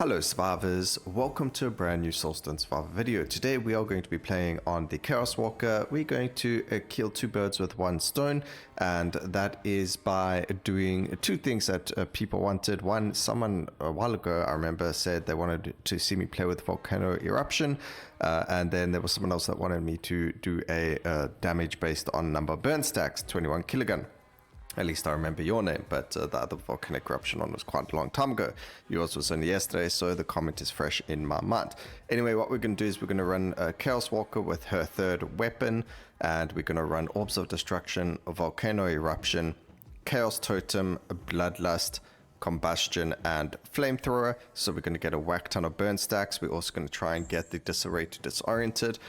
Hello survivors, welcome to a brand new Soulstone survivor video. Today we are going to be playing on the Chaoswalker. We're going to kill two birds with one stone, and that is by doing two things that people wanted. One, someone a while ago I remember said they wanted to see me play with Volcano Eruption, and then there was someone else that wanted me to do a damage based on number of burn stacks, 21 kilogun. At least I remember your name, but the other volcanic eruption one was quite a long time ago. Yours was only yesterday, so the comment is fresh in my mind. Anyway, what we're going to do is we're going to run Chaoswalker with her third weapon, and we're going to run Orbs of Destruction, Volcano Eruption, Chaos Totem, Bloodlust, Combustion, and Flamethrower. So we're going to get a whack ton of burn stacks. We're also going to try and get the Disarray to Disoriented.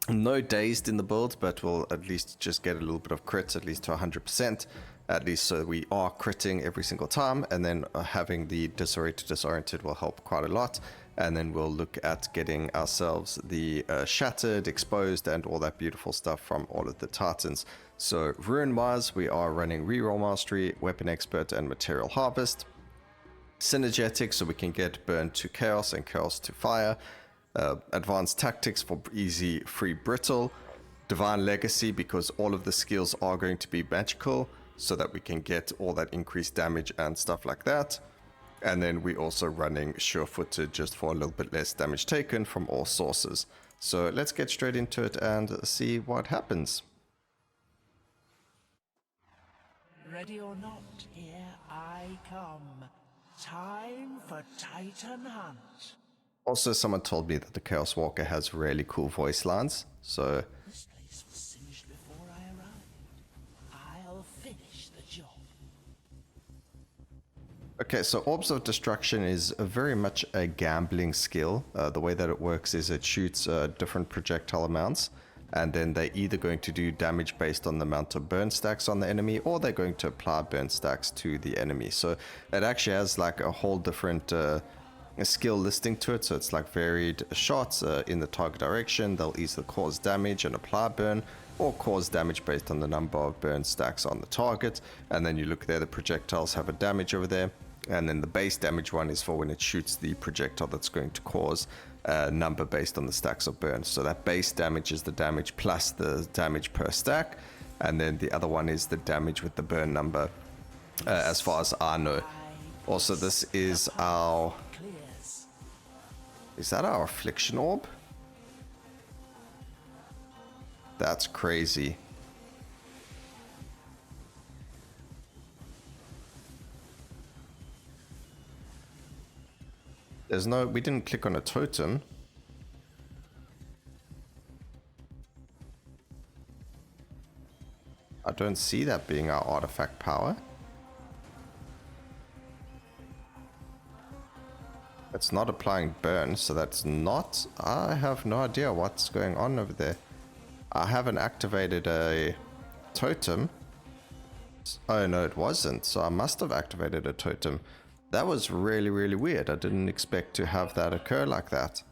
No dazed in the build, but we'll at least just get a little bit of crits, at least to 100%, at least so we are critting every single time, and then having the Disarray to Disoriented will help quite a lot. And then we'll look at getting ourselves the Shattered, Exposed, and all that beautiful stuff from all of the Titans. So Ruin-wise, we are running Reroll Mastery, Weapon Expert, and Material Harvest. Synergetic, so we can get Burn to Chaos and Chaos to Fire. Advanced Tactics for easy free brittle, Divine Legacy because all of the skills are going to be magical so that we can get all that increased damage and stuff like that. And then we also running Sure-Footed just for a little bit less damage taken from all sources. So let's get straight into it and see what happens. Ready or not, here I come. Time for Titan Hunt. Also, someone told me that the Chaoswalker has really cool voice lines, so... This place was singed before I arrived. I'll finish the job. Okay, so Orbs of Destruction is very much a gambling skill. The way that it works is it shoots different projectile amounts, and then they're either going to do damage based on the amount of burn stacks on the enemy, or they're going to apply burn stacks to the enemy. So it actually has like a whole different... a skill listing to it, so it's like varied shots in the target direction. They'll either cause damage and apply burn, or cause damage based on the number of burn stacks on the target. And then you look there, the projectiles have a damage over there, and then the base damage one is for when it shoots the projectile that's going to cause a number based on the stacks of burn. So that base damage is the damage plus the damage per stack, and then the other one is the damage with the burn number, as far as I know. Also, this is our... Is that our Affliction Orb? That's crazy. There's no... We didn't click on a totem. I don't see that being our artifact power. It's not applying burn, so that's not... I have no idea what's going on over there. I haven't activated a totem. Oh no, it wasn't. So I must have activated a totem. That was really, really weird. I didn't expect to have that occur like that.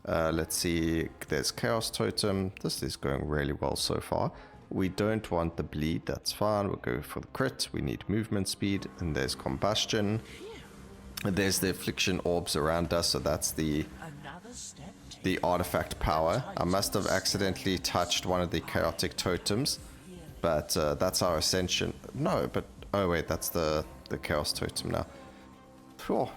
Let's see. There's Chaos Totem. This is going really well so far. We don't want the bleed. That's fine. We'll go for the crit. We need movement speed. And there's Combustion. There's the Affliction Orbs around us, so that's the artifact power. I must have accidentally touched one of the chaotic totems, but that's our ascension. No, but oh wait, that's the chaos totem now. Whew.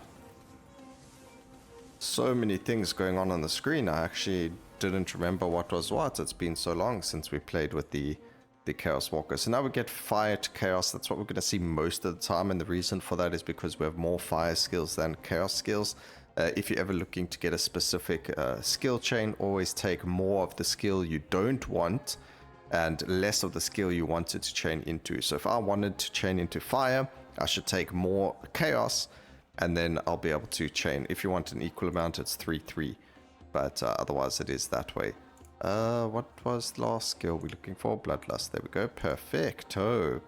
So many things going on the screen. I actually didn't remember what was what. It's been so long since we played with the Chaoswalker. So now we get fire to chaos. That's what we're going to see most of the time, and the reason for that is because we have more fire skills than chaos skills. If you're ever looking to get a specific skill chain, always take more of the skill you don't want and less of the skill you wanted to chain into. So if I wanted to chain into fire, I should take more chaos, and then I'll be able to chain. If you want an equal amount, it's 3-3, but otherwise it is that way. What was the last skill we're looking for? Bloodlust. There we go. Perfecto.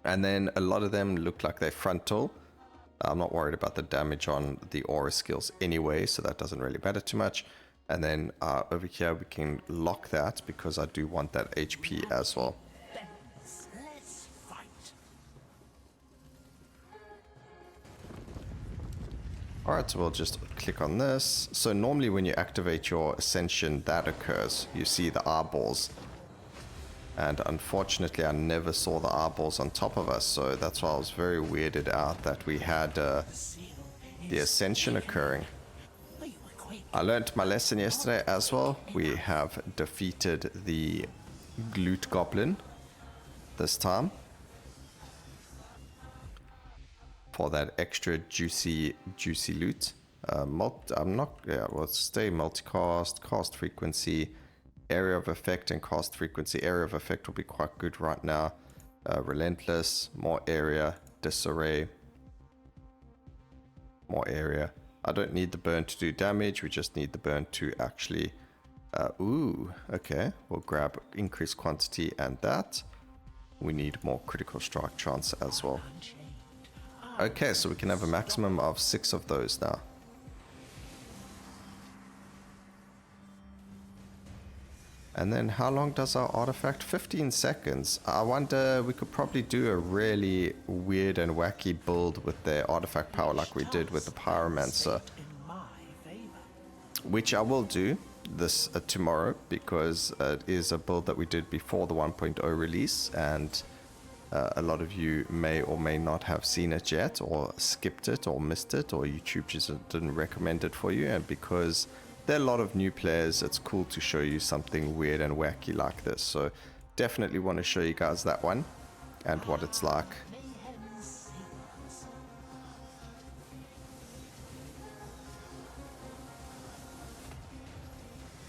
And then a lot of them look like they're frontal. I'm not worried about the damage on the aura skills anyway, so that doesn't really matter too much. And then over here we can lock that because I do want that HP as well. Let's fight. Alright, so we'll just click on this. So normally when you activate your ascension, that occurs. You see the eyeballs. And unfortunately, I never saw the eyeballs on top of us, so that's why I was very weirded out that we had the ascension occurring. I learned my lesson yesterday as well. We have defeated the Glute Goblin this time. For that extra juicy loot. I'm not, yeah, well, stay multicast, cast frequency, area of effect and cast frequency. Area of effect will be quite good right now. Relentless, more area, disarray, more area. I don't need the burn to do damage, we just need the burn to actually, ooh, okay. We'll grab increased quantity and that. We need more critical strike chance as well. Okay, so we can have a maximum of 6 of those now. And then how long does our artifact? 15 seconds. I wonder, we could probably do a really weird and wacky build with the artifact power like we did with the Pyromancer. Which I will do this tomorrow, because it is a build that we did before the 1.0 release, and a lot of you may or may not have seen it yet, or skipped it, or missed it, or YouTube just didn't recommend it for you. And because there are a lot of new players, it's cool to show you something weird and wacky like this. So definitely want to show you guys that one and what it's like.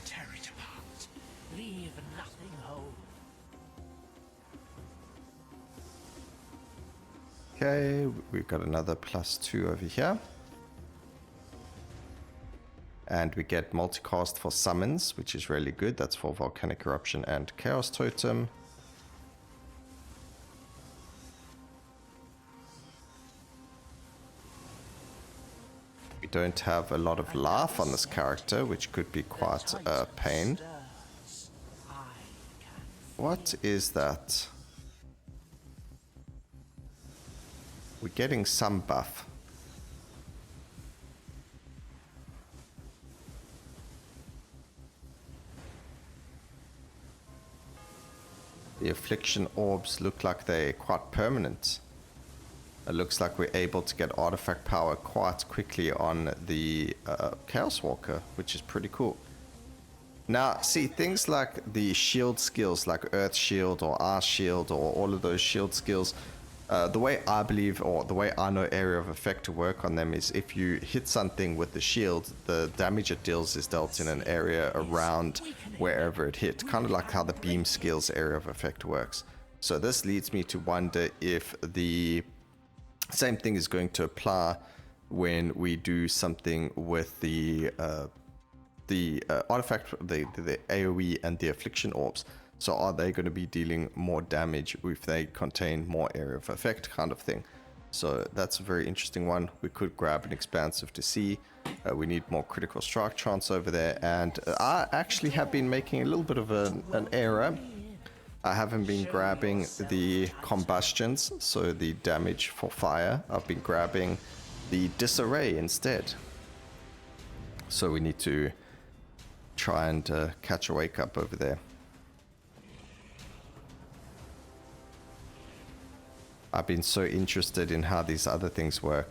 Tear it apart. Leave nothing whole. Okay, we've got another +2 over here. And we get multicast for summons, which is really good. That's for Volcanic Eruption and Chaos Totem. We don't have a lot of life on this character, which could be quite a pain. What is that? We're getting some buff. The affliction orbs look like they're quite permanent. It looks like we're able to get artifact power quite quickly on the Chaoswalker, which is pretty cool. Now, see, things like the shield skills, like Earth Shield or Ice Shield, or all of those shield skills, the way I believe, or the way I know area of effect to work on them, is if you hit something with the shield, the damage it deals is dealt in an area around wherever it hit, kind of like how the beam skills area of effect works. So this leads me to wonder if the same thing is going to apply when we do something with the artifact, the AoE and the affliction orbs. So are they going to be dealing more damage if they contain more area of effect, kind of thing? So that's a very interesting one. We could grab an expansive to see. We need more critical strike chance over there. And I actually have been making a little bit of an error. I haven't been grabbing the combustions, so the damage for fire. I've been grabbing the disarray instead. So we need to try and catch a wake up over there. I've been so interested in how these other things work.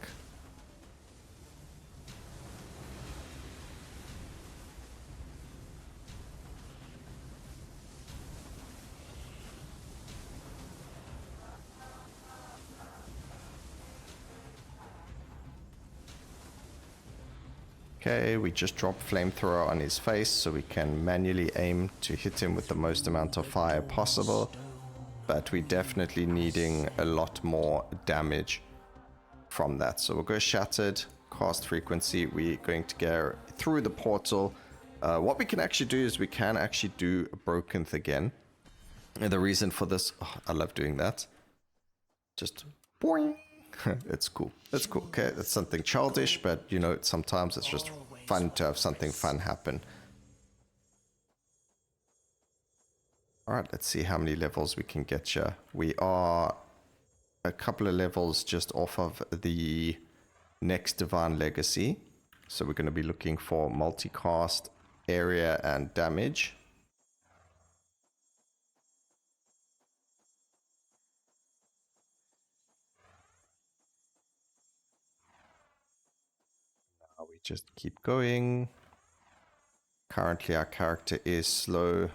Okay, we just dropped flamethrower on his face so we can manually aim to hit him with the most amount of fire possible. But we're definitely needing a lot more damage from that. So we'll go Shattered, cast frequency. We're going to go through the portal. What we can actually do is we can actually do Brokenth again. And the reason for this, oh, I love doing that. Just boing. It's cool. It's cool. Okay, it's something childish, but you know, sometimes it's just fun to have something fun happen. Alright, let's see how many levels we can get here. We are a couple of levels just off of the next Divine Legacy. So we're going to be looking for multicast, area, and damage. Now we just keep going. Currently our character is slow.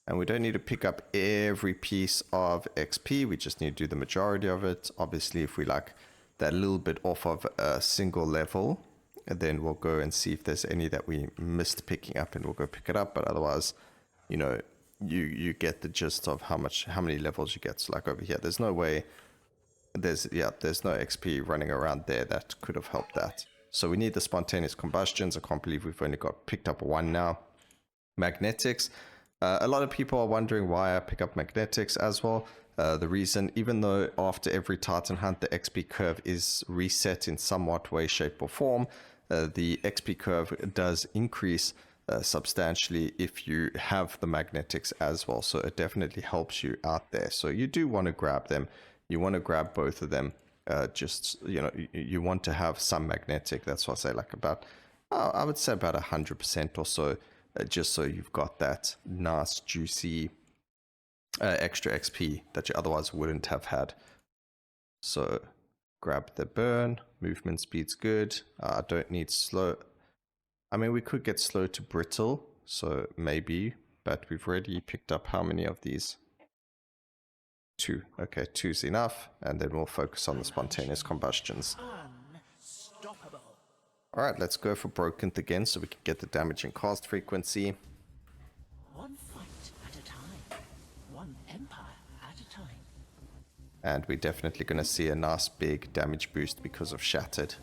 And we don't need to pick up every piece of XP. We just need to do the majority of it. Obviously, if we like that little bit off of a single level, then we'll go and see if there's any that we missed picking up, and we'll go pick it up. But otherwise, you know, you get the gist of how many levels you get. So like over here, there's no way, there's no XP running around there that could have helped that. So we need the spontaneous combustions. I can't believe we've only got picked up one now. Magnetics. A lot of people are wondering why I pick up magnetics as well. The reason, even though after every Titan hunt the XP curve is reset in somewhat way, shape or form, the XP curve does increase substantially if you have the magnetics as well. So it definitely helps you out there. So you do want to grab them. You want to grab both of them. Just, you know, you want to have some magnetic. That's what I say, like about, I would say about 100% or so. Just so you've got that nice, juicy extra XP that you otherwise wouldn't have had. So grab the burn. Movement speed's good. I don't need slow. I mean, we could get slow to brittle, so maybe. But we've already picked up how many of these? 2. Okay, 2's enough. And then we'll focus on the spontaneous combustions. Unstoppable. Alright, let's go for Broken again so we can get the damage and cast frequency. One fight at a time. One empire at a time. And we're definitely going to see a nice big damage boost because of Shattered.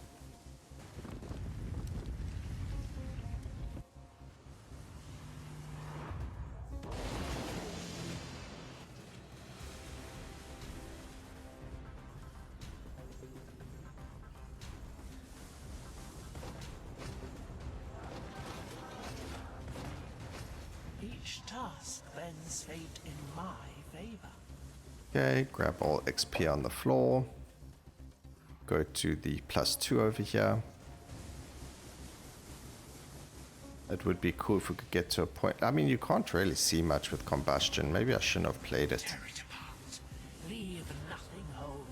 Each task bends fate in my favor. Okay, grab all XP on the floor. Go to the +2 over here. It would be cool if we could get to a point. I mean, you can't really see much with combustion. Maybe I shouldn't have played it. Tear it apart. Leave nothing whole.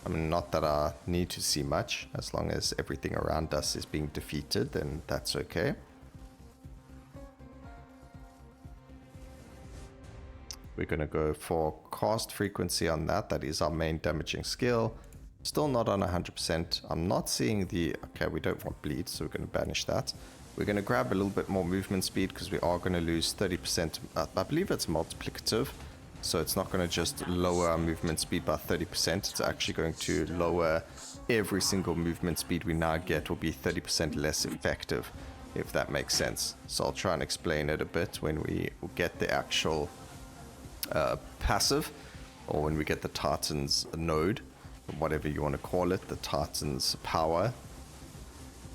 I mean, not that I need to see much. As long as everything around us is being defeated, then that's okay. We're going to go for cast frequency on that. That is our main damaging skill. Still not on 100%. I'm not seeing the... Okay, we don't want bleed, so we're going to banish that. We're going to grab a little bit more movement speed because we are going to lose 30%. I believe it's multiplicative. So it's not going to just lower our movement speed by 30%. It's actually going to lower every single movement speed we now get will be 30% less effective, if that makes sense. So I'll try and explain it a bit when we get the actual... passive, or when we get the Titan's node, whatever you want to call it, the Titan's power,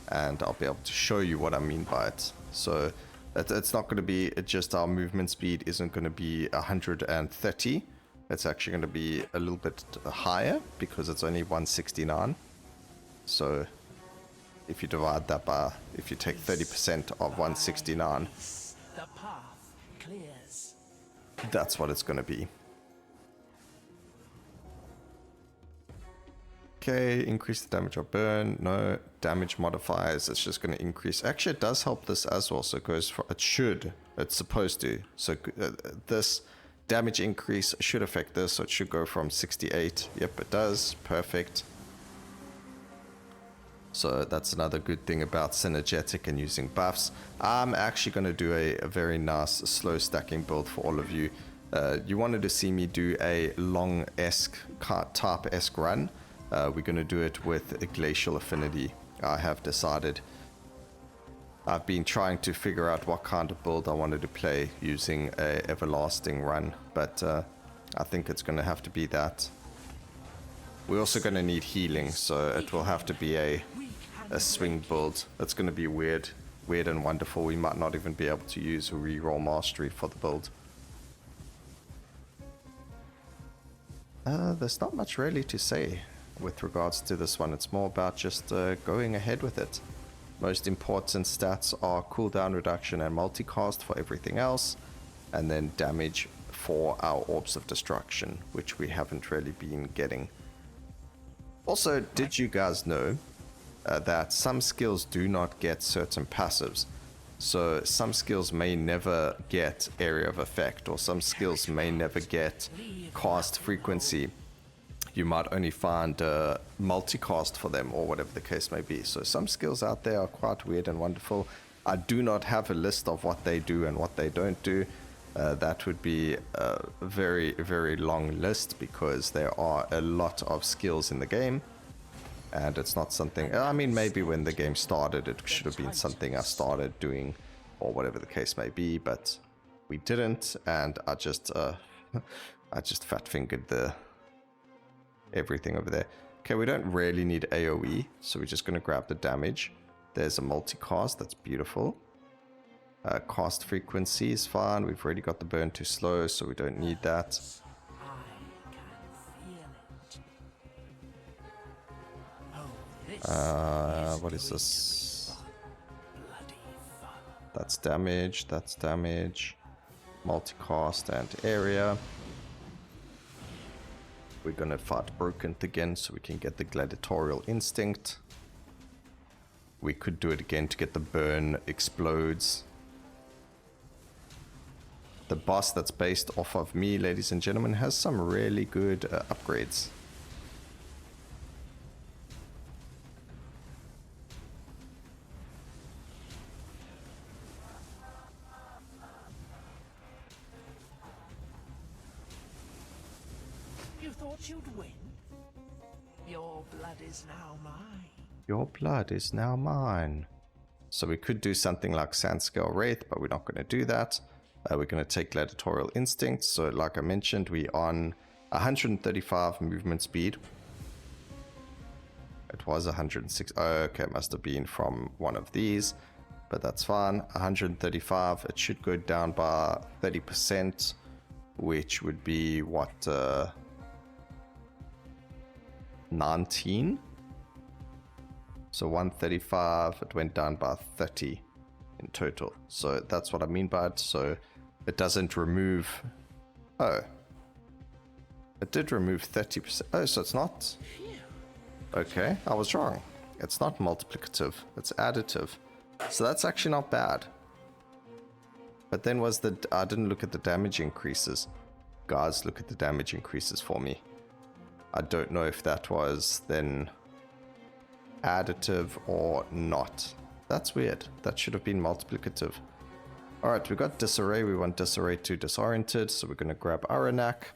and I'll be able to show you what I mean by it. So it's not going to be just our movement speed isn't going to be 130. It's actually going to be a little bit higher because it's only 169. So if you divide that by, if you take 30% of 169, The path clears. that's what it's going to be. Okay, increase the damage or burn. No, damage modifiers. It's just going to increase. Actually, it does help this as well. So it goes for, it should, it's supposed to. So this damage increase should affect this. So it should go from 68. Yep, it does. Perfect. So that's another good thing about synergetic and using buffs. I'm actually going to do a very nice slow stacking build for all of you. You wanted to see me do a long-esque, type-esque run. We're going to do it with a glacial affinity. I have decided. I've been trying to figure out what kind of build I wanted to play using a everlasting run, but I think it's going to have to be that. We're also going to need healing, so it will have to be a swing build. It's going to be weird and wonderful. We might not even be able to use reroll mastery for the build. There's not much really to say. with regards to this one. It's more about just going ahead with it. Most important stats are cooldown reduction and multicast for everything else, and then damage for our Orbs of Destruction, which we haven't really been getting. Also, did you guys know that some skills do not get certain passives? So some skills may never get area of effect, or some skills may never get cast frequency. You might only find multicast for them, or whatever the case may be. So some skills out there are quite weird and wonderful. I do not have a list of what they do and what they don't do. That would be a very, very long list, because there are a lot of skills in the game. And it's not something, I mean, maybe when the game started, it should have been something I started doing, or whatever the case may be, but we didn't, and I just fat fingered everything over there. Okay, we don't really need AoE, so we're just going to grab the damage. There's a multicast, that's beautiful. Cast frequency is fine, we've already got the burn too slow, so we don't need that. What is this? That's damage, multicast and area. We're gonna fight Broken again so we can get the Gladiatorial Instinct. We could do it again to get the burn explodes. The boss that's based off of me, ladies and gentlemen, has some really good upgrades. You thought you'd win? Your blood is now mine. Your blood is now mine. So we could do something like Sandscale Wraith, but we're not going to do that. We're going to take Gladiatorial Instinct. So like I mentioned, we're on 135 movement speed. It was 106. Oh, okay, it must have been from one of these, but that's fine. 135. It should go down by 30%, which would be what, 19. So 135, it went down by 30 in total. So that's what I mean by it. So it doesn't remove. Oh, it did remove 30%. Oh, so it's not. Okay, I was wrong. It's not multiplicative, it's additive. So that's actually not bad. But then I didn't look at the damage increases. Guys, look at the damage increases for me. I don't know if that was then additive or not. That's weird. That should have been multiplicative. Alright, we got Disarray. We want Disarray to Disoriented, so we're going to grab ARUANAK.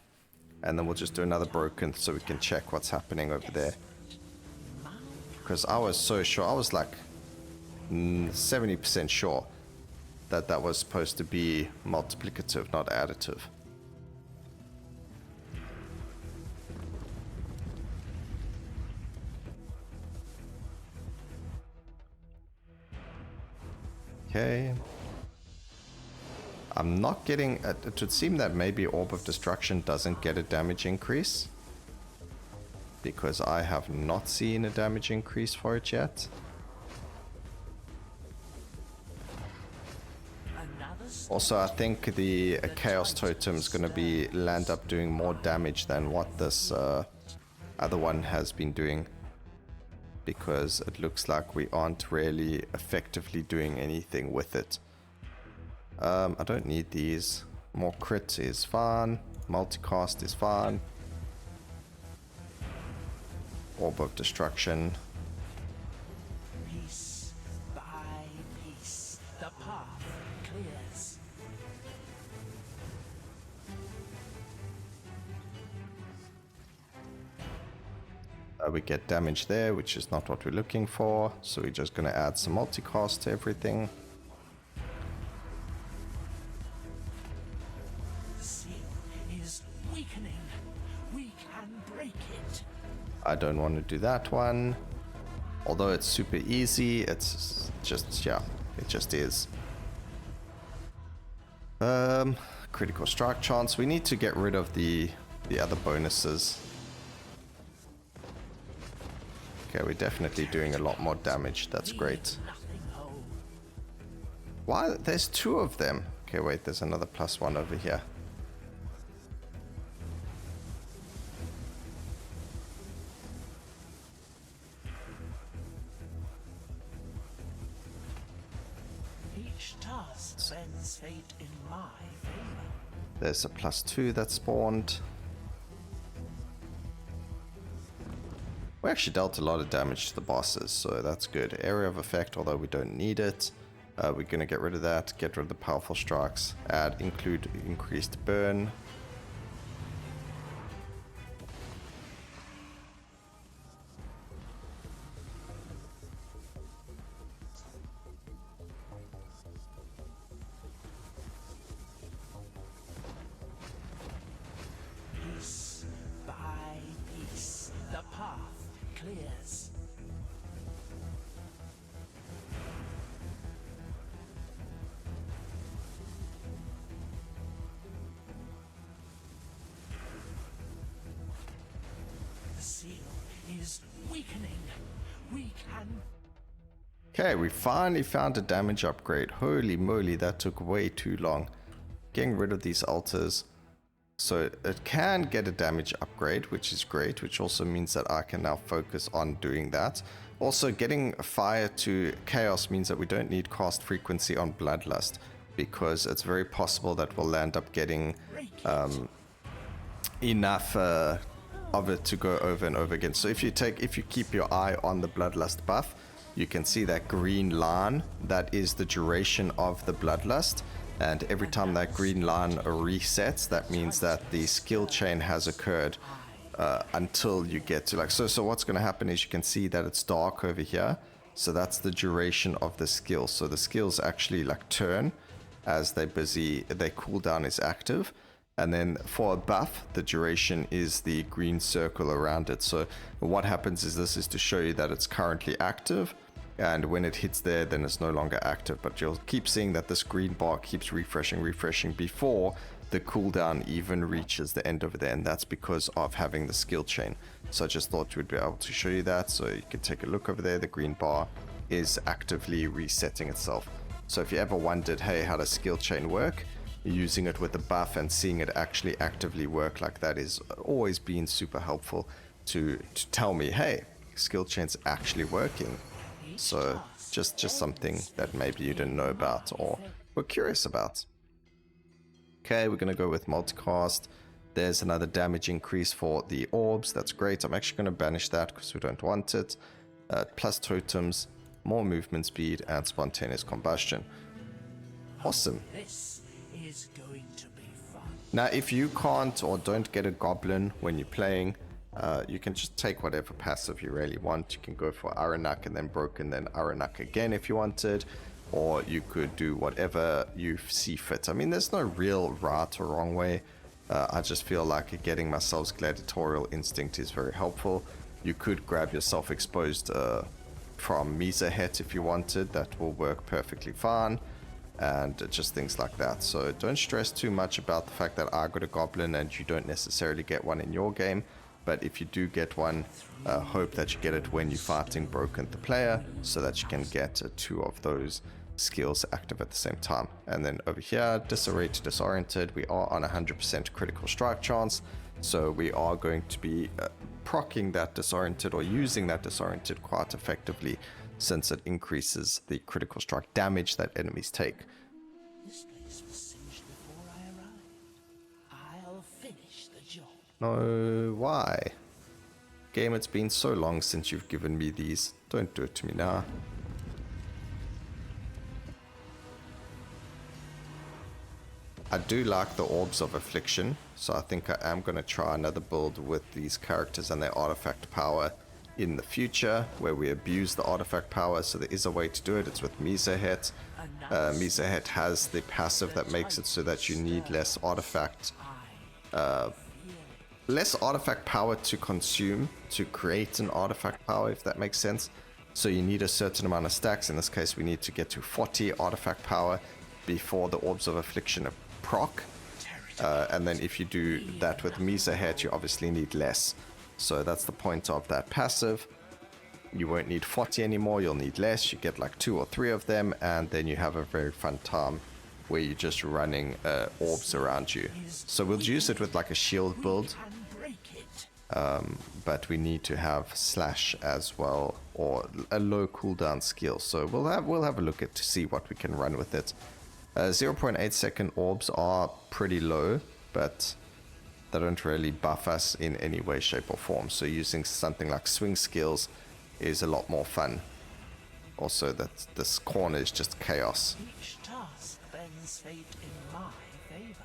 And then we'll just do another Broken so we can check what's happening over there. Because I was so sure. I was like 70% sure that that was supposed to be multiplicative, not additive. Okay. I'm not getting. It would seem that maybe Orb of Destruction doesn't get a damage increase, because I have not seen a damage increase for it yet. Also, I think the Chaos Totem is going to land up doing more damage than what this other one has been doing, because it looks like we aren't really effectively doing anything with it. I don't need these. More crit is fine. Multicast is fine. Orb of Destruction. Piece by piece, the path clears. We get damage there, which is not what we're looking for. So we're just going to add some multicast to everything. The seal is weakening. We can break it. I don't want to do that one. Although it's super easy, it's just, yeah, it just is. Critical strike chance. We need to get rid of the other bonuses. Okay, we're definitely doing a lot more damage. That's great. Why? There's 2 of them. Okay, wait, there's another +1 over here. Each task sends fate in my favor. There's a +2 that spawned. We actually dealt a lot of damage to the bosses, so that's good. Area of effect, although we don't need it. We're going to get rid of that, get rid of the powerful strikes, include increased burn. Piece by piece, the path clears. The seal is weakening. We can. Okay, we finally found a damage upgrade. Holy moly, that took way too long. Getting rid of these altars. So it can get a damage upgrade, which is great, which also means that I can now focus on doing that. Also, getting fire to chaos means that we don't need cast frequency on Bloodlust, because it's very possible that we'll end up getting enough of it to go over and over again. So if you keep your eye on the Bloodlust buff, you can see that green line. That is the duration of the Bloodlust. And every time that green line resets, that means that the skill chain has occurred until you get to like... So what's going to happen is you can see that it's dark over here. So that's the duration of the skill. So the skills actually like turn as their cooldown is active. And then for a buff, the duration is the green circle around it. So what happens is this is to show you that it's currently active. And when it hits there, then it's no longer active. But you'll keep seeing that this green bar keeps refreshing before the cooldown even reaches the end over there. And that's because of having the skill chain. So I just thought we'd be able to show you that. So you can take a look over there. The green bar is actively resetting itself. So if you ever wondered, hey, how does skill chain work? Using it with the buff and seeing it actually actively work like that is always been super helpful to tell me, hey, skill chain's actually working. So just something that maybe you didn't know about or were curious about. Okay, we're going to go with multicast. There's another damage increase for the orbs. That's great. I'm actually going to banish that because we don't want it. Plus totems, more movement speed, and spontaneous combustion. Awesome. This is going to be fun. Now, if you can't or don't get a goblin when you're playing, you can just take whatever passive you really want. You can go for ARUANAK and then broken, then ARUANAK again if you wanted. Or you could do whatever you see fit. I mean, there's no real right or wrong way. I just feel like getting myself Gladiatorial Instinct is very helpful. You could grab yourself exposed from Misahet if you wanted. That will work perfectly fine. And just things like that. So don't stress too much about the fact that I got a goblin and you don't necessarily get one in your game. But if you do get one, hope that you get it when you're fighting Broken the player, so that you can get 2 of those skills active at the same time. And then over here, Disarray to Disoriented, we are on 100% critical strike chance. So we are going to be proccing that Disoriented or using that Disoriented quite effectively, since it increases the critical strike damage that enemies take. This place was singed before I arrived. I'll finish the job. No, why? Game, it's been so long since you've given me these. Don't do it to me now. I do like the Orbs of Affliction, so I think I am going to try another build with these characters and their artifact power in the future, where we abuse the artifact power. So there is a way to do it. It's with Misahet. Misahet has the passive that makes it so that you need less artifact power to consume to create an artifact power, if that makes sense. So you need a certain amount of stacks. In this case, we need to get to 40 artifact power before the Orbs of Affliction proc. And then if you do that with Misahet, you obviously need less. So that's the point of that passive. You won't need 40 anymore, you'll need less. You get like 2 or 3 of them, and then you have a very fun time where you're just running orbs around you. So we'll use it with like a shield build, but we need to have slash as well, or a low cooldown skill. So we'll have a look at to see what we can run with it. 0.8 second orbs are pretty low, but they don't really buff us in any way, shape or form. So using something like swing skills is a lot more fun. Also, that this corner is just chaos. Each task bends fate in my favor.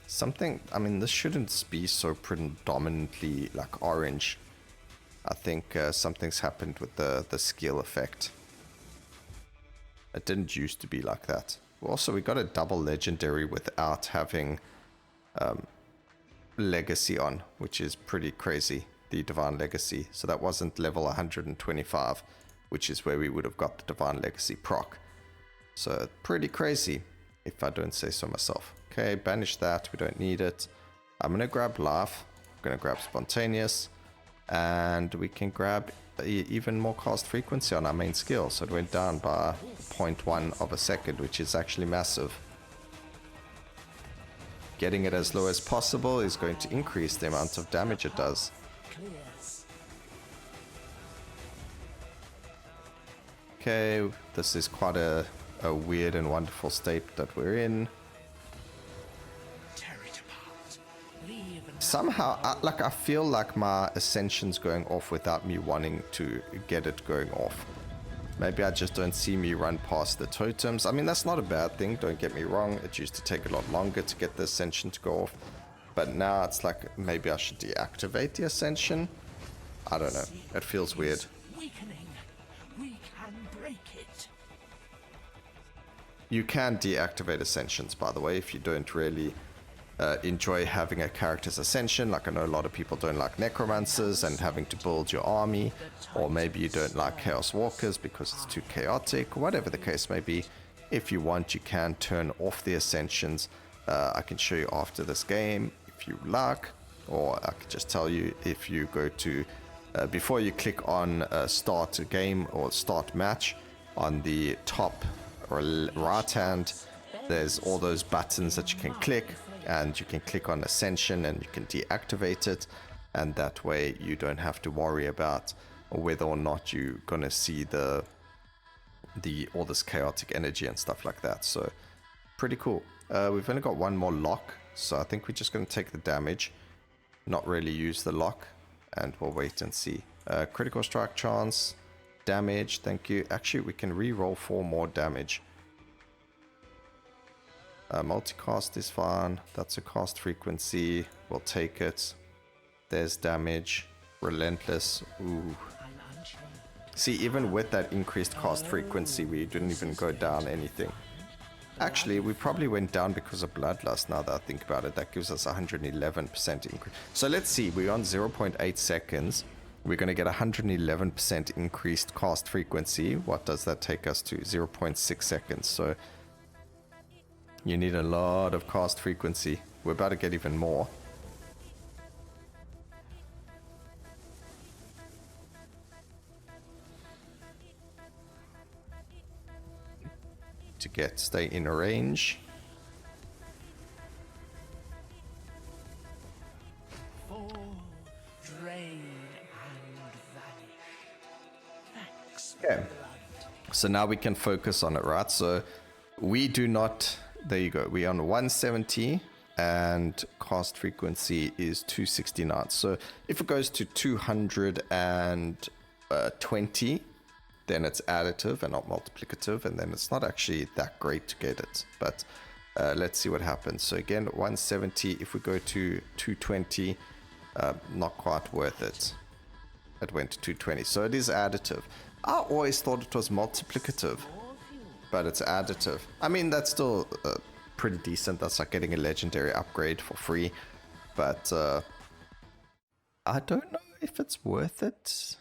Something, I mean, this shouldn't be so predominantly like orange. I think something's happened with the skill effect. It didn't used to be like that. Also, we got a double legendary without having legacy on, which is pretty crazy, the divine legacy. So that wasn't level 125, which is where we would have got the divine legacy proc. So pretty crazy, if I don't say so myself. Okay, banish that, we don't need it. I'm gonna grab life, I'm gonna grab spontaneous, and we can grab even more cast frequency on our main skill. So it went down by 0.1 of a second, which is actually massive. Getting it as low as possible is going to increase the amount of damage it does. Okay, this is quite a weird and wonderful state that we're in. Somehow, I feel like my ascension's going off without me wanting to get it going off. Maybe I just don't see me run past the totems. I mean, that's not a bad thing, don't get me wrong. It used to take a lot longer to get the ascension to go off. But now it's like, maybe I should deactivate the ascension. I don't know. It feels weird. Weakening. We can break it. You can deactivate ascensions, by the way, if you don't really enjoy having a character's ascension. Like, I know a lot of people don't like necromancers and having to build your army, or maybe you don't like Chaoswalkers because it's too chaotic, whatever the case may be. If you want, you can turn off the ascensions. I can show you after this game if you like, or I can just tell you if you go to before you click on start a game or start match, on the top or right hand there's all those buttons that you can click, and you can click on ascension and you can deactivate it, and that way you don't have to worry about whether or not you're gonna see the all this chaotic energy and stuff like that. So pretty cool. We've only got one more lock, so I think we're just gonna take the damage, not really use the lock, and we'll wait and see. Critical strike chance, damage, thank you. Actually, we can re-roll 4 more damage. Multicast is fine. That's a cast frequency. We'll take it. There's damage. Relentless. Ooh. See, even with that increased cast frequency, we didn't even go down anything. Actually, we probably went down because of Bloodlust, now that I think about it. That gives us 111% increase. So let's see, we're on 0.8 seconds. We're going to get 111% increased cast frequency. What does that take us to? 0.6 seconds. So you need a lot of cast frequency. We're about to get even more. To stay in range. Fall, drain, and vanish. Okay. So now we can focus on it, right? So we do not. There you go. We're on 170 and cast frequency is 269. So if it goes to 220, then it's additive and not multiplicative, and then it's not actually that great to get it. But let's see what happens. So again, 170. If we go to 220, not quite worth it. It went to 220. So it is additive. I always thought it was multiplicative, but it's additive. I mean, that's still pretty decent. That's like getting a legendary upgrade for free. But I don't know if it's worth it.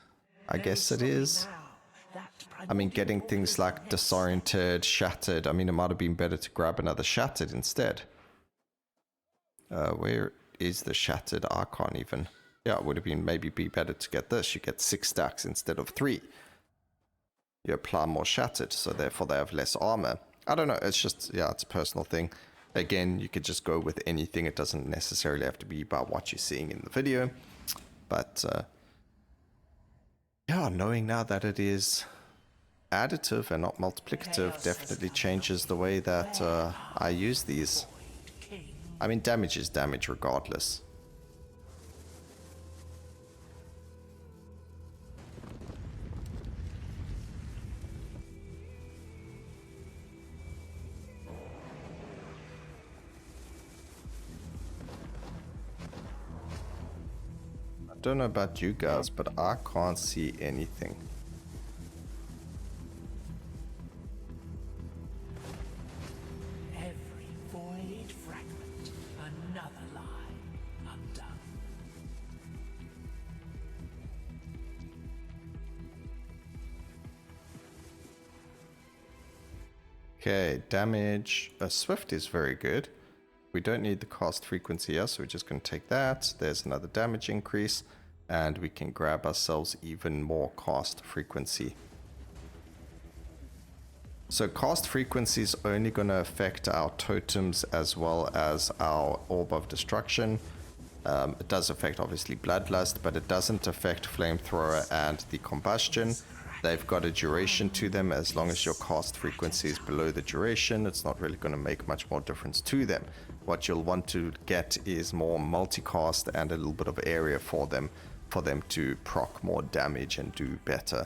I guess it is. I mean, getting things like Disorientated, Shattered. I mean, it might have been better to grab another Shattered instead. Where is the Shattered? I can't even. Yeah, it would have been maybe be better to get this. You get 6 stacks instead of 3. You apply more shattered, so therefore they have less armor. I don't know, it's just, yeah, it's a personal thing. Again, you could just go with anything. It doesn't necessarily have to be about what you're seeing in the video. But, yeah, knowing now that it is additive and not multiplicative definitely changes the way that I use these. I mean, damage is damage regardless. I don't know about you guys, but I can't see anything. Every void fragment, another lie undone. Okay, damage. Swift is very good. We don't need the cast frequency here, so we're just going to take that. There's another damage increase, and we can grab ourselves even more cast frequency. So cast frequency is only going to affect our totems as well as our orb of destruction. It does affect obviously bloodlust, but it doesn't affect flamethrower and the combustion. They've got a duration to them. As long as your cast frequency is below the duration, it's not really going to make much more difference to them. What you'll want to get is more multicast and a little bit of area for them to proc more damage and do better.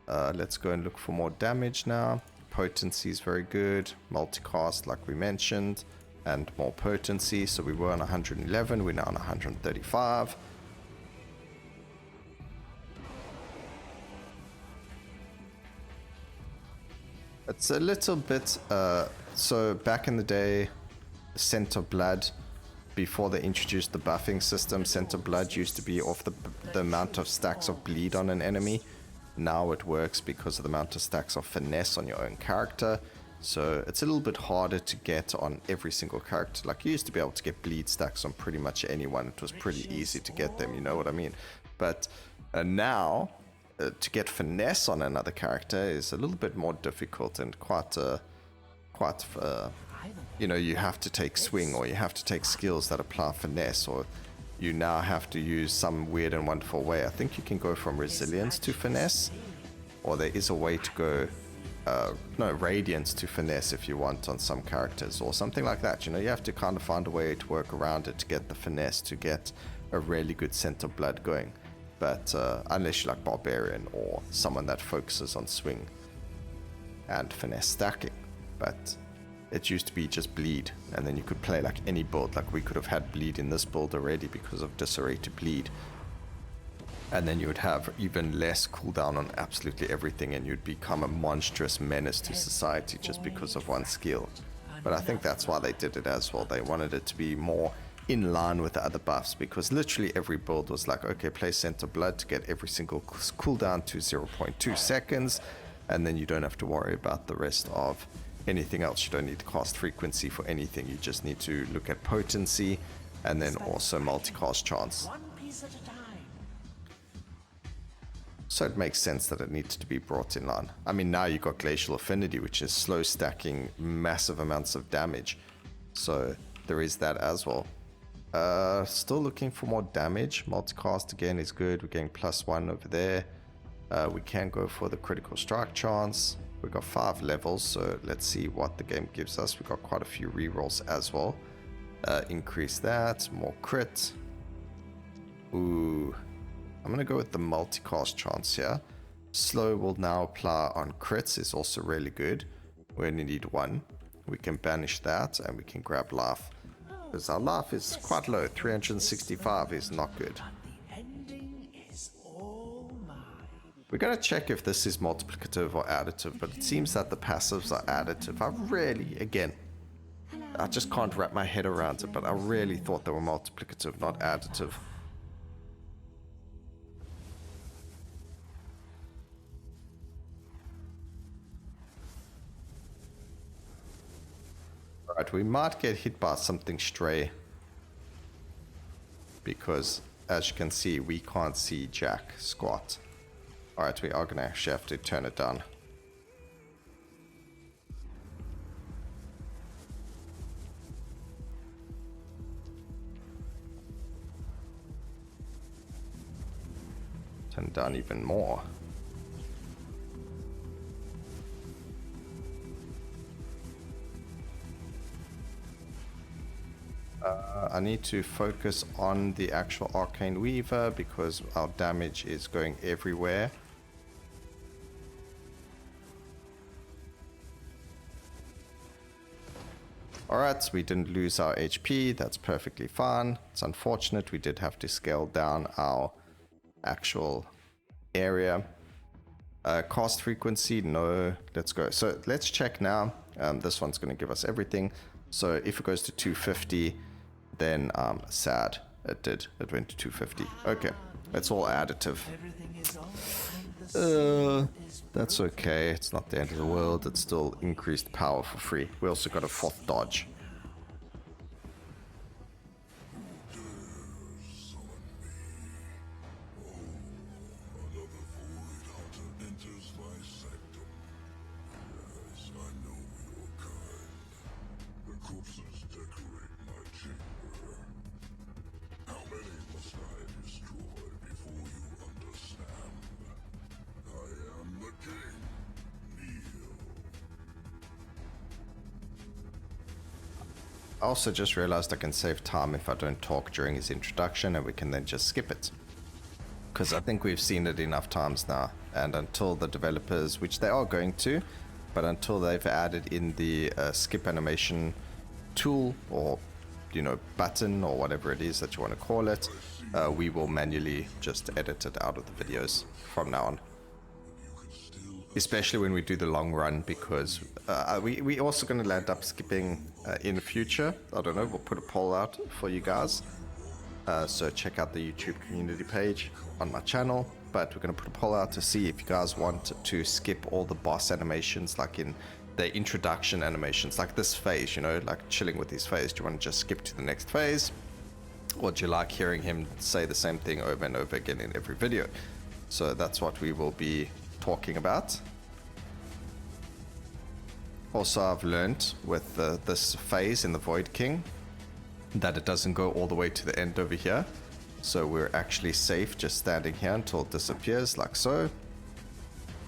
Let's go and look for more damage now. Potency is very good. Multicast, like we mentioned, and more potency. So we were on 111, we're now on 135. It's a little bit, so back in the day, Scent of Blood, before they introduced the buffing system, Scent of Blood used to be off the amount of stacks of bleed on an enemy. Now it works because of the amount of stacks of finesse on your own character. So it's a little bit harder to get on every single character. Like you used to be able to get bleed stacks on pretty much anyone. It was pretty easy to get them, you know what I mean? But now... to get finesse on another character is a little bit more difficult and quite you know, you have to take swing, or you have to take skills that apply finesse, or you now have to use some weird and wonderful way. I think you can go from resilience to finesse, or there is a way to go, no, radiance to finesse if you want on some characters, or something like that. You know, you have to kind of find a way to work around it to get the finesse, to get a really good Scent of Blood going. But unless you're like Barbarian or someone that focuses on swing and finesse stacking. But it used to be just bleed, and then you could play like any build. Like we could have had bleed in this build already because of Disarray to bleed. And then you would have even less cooldown on absolutely everything, and you'd become a monstrous menace to society just because of one skill. But I think that's why they did it as well. They wanted it to be more in line with the other buffs, because literally every build was like, okay, play Scent of Blood to get every single cooldown to 0.2 seconds, and then you don't have to worry about the rest of anything else. You don't need the cast frequency for anything. You just need to look at potency and then also multicast chance. One piece at a time. So it makes sense that it needs to be brought in line. I mean, now you've got Glacial Affinity, which is slow stacking massive amounts of damage. So there is that as well. Still looking for more damage. Multicast again is good. We're getting +1 over there. We can go for the critical strike chance. We've got 5 levels, so let's see what the game gives us. We've got quite a few rerolls as well. Increase that. More crit. Ooh. I'm going to go with the multicast chance here. Slow will now apply on crits. Is also really good. We only need 1. We can banish that, and we can grab life. Because our life is quite low. 365 is not good. We're going to check if this is multiplicative or additive, but it seems that the passives are additive. I really, again, I just can't wrap my head around it, but I really thought they were multiplicative, not additive. Alright, we might get hit by something stray, because as you can see, we can't see jack squat. Alright, we are going to actually have to turn it down. Turn it down even more. I need to focus on the actual Arcane Weaver because our damage is going everywhere. Alright, we didn't lose our HP, that's perfectly fine. It's unfortunate we did have to scale down our actual area. Cast frequency, no, let's go. So let's check now. This one's going to give us everything. So if it goes to 250, then sad, it went to 250. Okay, it's all additive. That's okay, it's not the end of the world, it's still increased power for free. We also got a 4th dodge. I also just realized I can save time if I don't talk during his introduction, and we can then just skip it. Because I think we've seen it enough times now, and until the developers, which they are going to, but until they've added in the skip animation tool, or, you know, button, or whatever it is that you want to call it, we will manually just edit it out of the videos from now on. Especially when we do the long run, because we also going to end up skipping in the future. I don't know, we'll put a poll out for you guys. So check out the YouTube community page on my channel. But we're going to put a poll out to see if you guys want to skip all the boss animations, like in the introduction animations, like this phase, you know, like chilling with his phase. Do you want to just skip to the next phase? Or do you like hearing him say the same thing over and over again in every video? So that's what we will be talking about. Also, I've learned with this phase in the Void King that it doesn't go all the way to the end over here. So we're actually safe just standing here until it disappears, like so.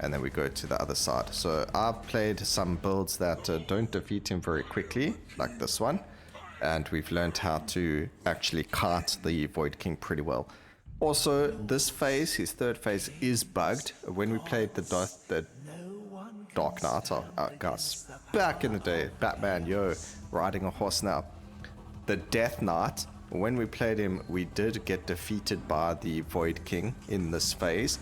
And then we go to the other side. So I've played some builds that don't defeat him very quickly, like this one. And we've learned how to actually kite the Void King pretty well. Also, this phase, his 3rd phase, is bugged. When we played the Dark Knight, guys, back in the day, Batman, yo, riding a horse now. The Death Knight, when we played him, we did get defeated by the Void King in this phase.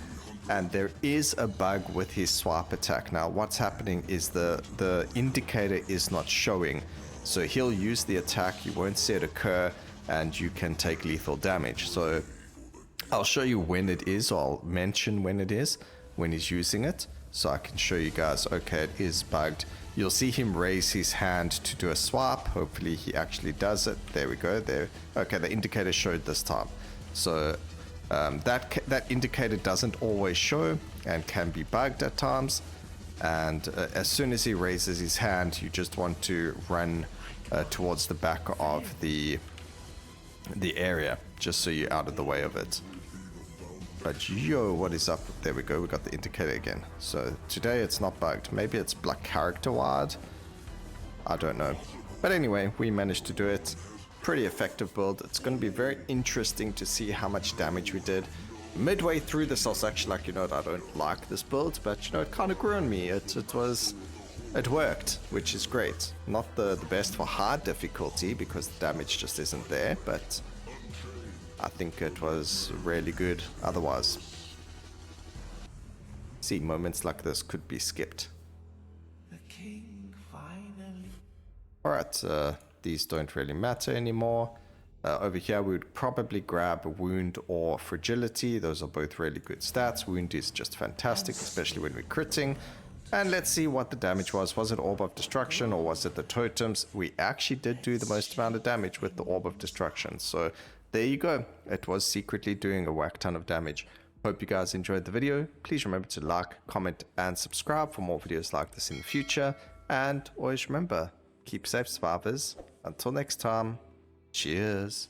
And there is a bug with his swipe attack. Now, what's happening is the indicator is not showing. So he'll use the attack, you won't see it occur, and you can take lethal damage. So I'll show you when it is, or I'll mention when it is, when he's using it. So I can show you guys, okay, it is bugged. You'll see him raise his hand to do a swap. Hopefully he actually does it. There we go, there. Okay, the indicator showed this time. So that indicator doesn't always show and can be bugged at times. And as soon as he raises his hand, you just want to run towards the back of the area, just so you're out of the way of it. But yo, what is up? There we go, we got the indicator again. So today it's not bugged. Maybe it's black character wide. I don't know. But anyway, we managed to do it. Pretty effective build. It's going to be very interesting to see how much damage we did. Midway through this, I was actually like, you know what, I don't like this build, but you know, it kind of grew on me. It worked, which is great. Not the best for hard difficulty because the damage just isn't there, but I think it was really good otherwise. See, moments like this could be skipped. The king finally. Alright, these don't really matter anymore. Over here we would probably grab a wound or fragility. Those are both really good stats. Wound is just fantastic, especially when we're critting. And let's see what the damage was. Was it Orb of Destruction or was it the totems? We actually did do the most amount of damage with the Orb of Destruction. So there you go. It was secretly doing a whack ton of damage. Hope you guys enjoyed the video. Please remember to like, comment, and subscribe for more videos like this in the future. And always remember, keep safe, survivors. Until next time, cheers.